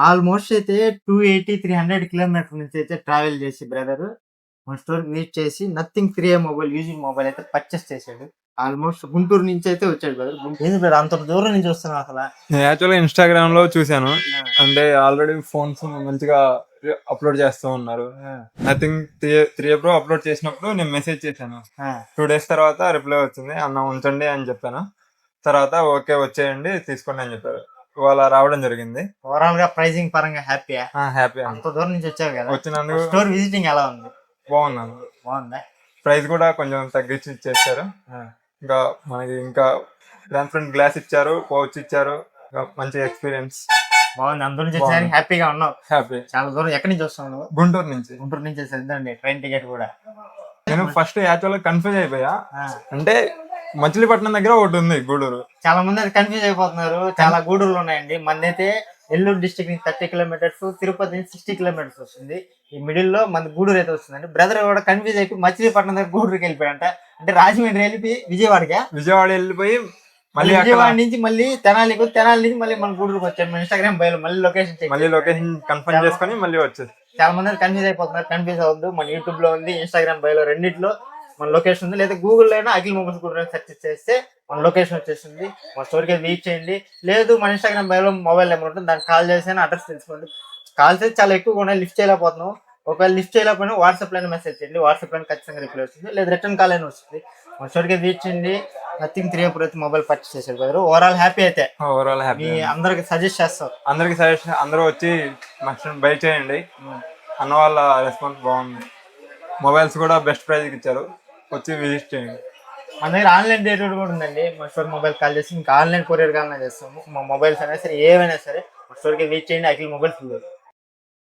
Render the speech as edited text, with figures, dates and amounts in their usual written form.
Almost అయితే 280, 300 kilometre నుంచి అయితే ట్రావెల్ చేసి బ్రదర్ మన స్టోర్‌కి విజిట్ చేసి nothing 3A mobile using mobile అయితే పర్చేస్ చేసాడు. ఆల్మోస్ట్ గుంటూరు నుంచి అయితే వచ్చాడు బ్రదర్. ఏంది బ్రదర్ అంత దూరం నుంచి వస్తున్నావు అసలా? నేను యాక్చువల్‌గా ఇన్‌స్టాగ్రామ్‌లో చూసాను. ఆ! అంటే ఆల్రెడీ ఫోన్స్ మంచిగా అప్‌లోడ్ చేస్తూ ఉన్నారు. ఆ! నథింగ్ 3A ప్రో అప్‌లోడ్ చేసినప్పుడు నేను మెసేజ్ చేశాను. ఆ! 2 డేస్ తర్వాత రిప్లై వచ్చింది. అన్న ఉంచండి అని చెప్పాను. తర్వాత ఓకే వచ్చేయండి తీసుకోండి అని చెప్పారు. ఇవాళ రావడం జరిగింది. ఓవరాల్‌గా ప్రైజింగ్ పరంగా హ్యాపీయా? హ్యాపీ అండి. అంత దూరం నుంచి వచ్చావు కదా! వచ్చినందుకు స్టోర్ విజిటింగ్ ఎలా ఉంది? బాగున్నాను. బాగుందా? ప్రైస్ కూడా కొంచెం తగ్గించి ఇచ్చేసారు. ఆ! ఇంకా మనకి ఇంకా ట్రాన్స్పరెంట్ గ్లాస్ ఇచ్చారు, పౌచ్ ఇచ్చారు. ఇంకా మంచి ఎక్స్పీరియన్స్. బాగుంది. అందరూ నుంచి వచ్చారు హ్యాపీగా ఉన్నావు. హ్యాపీ. చాలా దూరం ఎక్కడి నుంచి వస్తున్నావు నువ్వు? గుంటూరు నుంచి. గుంటూరు నుంచి వచ్చేదండి ట్రైన్ టికెట్ కూడా. నేను ఫస్ట్ యాక్చువల్గా కన్ఫ్యూజ్ అయిపోయా. ఆ! అంటే మచిలీపట్నం దగ్గర ఒకటి ఉంది గూడూరు. చాలా మంది అది కన్ఫ్యూజ్ అయిపోతున్నారు. చాలా గూడూరులు ఉన్నాయండి. మందైతే నెల్లూరు డిస్ట్రిక్ట్ నుంచి 30 కిలోమీటర్స్, తిరుపతి నుంచి 60 కిలోమీటర్స్ వస్తుంది. ఈ మిడిల్ లో మన గూడూరు అయితే వస్తుందండి. బ్రదర్ కూడా కన్ఫ్యూజ్ అయిపోయి మచిలీపట్నం దగ్గర గూడూరుకి వెళ్ళిపోయాడంట. అంటే రాజమండ్రి వెళ్ళిపోయి విజయవాడ వెళ్ళిపోయి మళ్ళీ విజయవాడ నుంచి మళ్ళీ తెనాలికి, తెనాలి నుంచి మళ్ళీ మన గూడూరుకి వచ్చాడు. మన ఇన్స్టాగ్రామ్ బయలు మళ్ళీ లొకేషన్ కన్ఫర్మ్ చేసుకొని మళ్ళీ వచ్చేది. చాలా మంది కన్ఫ్యూజ్ అయిపోతున్నారు. కన్ఫ్యూజ్ అవ్వద్దు. మన యూట్యూబ్ లో ఉంది, ఇన్స్టాగ్రామ్ బయలో రెండిట్లో మన లొకేషన్ ఉంది. లేదా గూగుల్లో అయినా అఖిల్ మొబైల్స్ గూడూరు సెర్చ్ చేస్తే మన లొకేషన్ వచ్చేస్తుంది. మన స్టోర్కి విజిట్ చేయండి. లేదు మన ఇన్స్టాగ్రామ్ బయలో మొబైల్ నెంబర్ ఉంటుంది, దానికి కాల్ చేసి అడ్రస్ తెలుసుకోండి. కాల్స్ అయితే చాలా ఎక్కువగా ఉన్నాయి, లిఫ్ట్ చేయలేకపోతున్నాం. ఒకవేళ లిఫ్ట్ చేయలేకపోయినా వాట్సాప్ లోనే మెసేజ్ చేయండి. వాట్సాప్ లోనే ఖచ్చితంగా రిప్లై వస్తుంది. లేదా రిటర్న్ కాల్ అయినా వస్తుంది. మన స్టోర్కి విజిట్ చేయండి. నథింగ్ 3A ప్రో అయితే మొబైల్ పర్చేస్ చేశారు బ్రదర్. ఓవరాల్ హ్యాపీ అయితే ఓవరాల్ హ్యాపీ. అందరికి సజెస్ట్ చేస్తారు. అందరికి సజెస్ట్ అందరూ వచ్చి మస్ట్ బై చేయండి. అన్న వాళ్ళ రెస్పాన్స్ బాగుంది. మొబైల్స్ కూడా బెస్ట్ ప్రైస్కి ఇచ్చారు. వచ్చి విజిట్ చేయండి. మన దగ్గర ఆన్లైన్ డెలివరీ కూడా ఉందండి. మా స్టోర్ మొబైల్ కాల్ చేసి ఇంకా ఆన్లైన్ కొరియర్ కాల్ చేస్తాము. మా మొబైల్స్ అయినా సరే ఏవైనా సరే మా స్టోర్కి విజిట్ చేయండి. అఖిల్ మొబైల్స్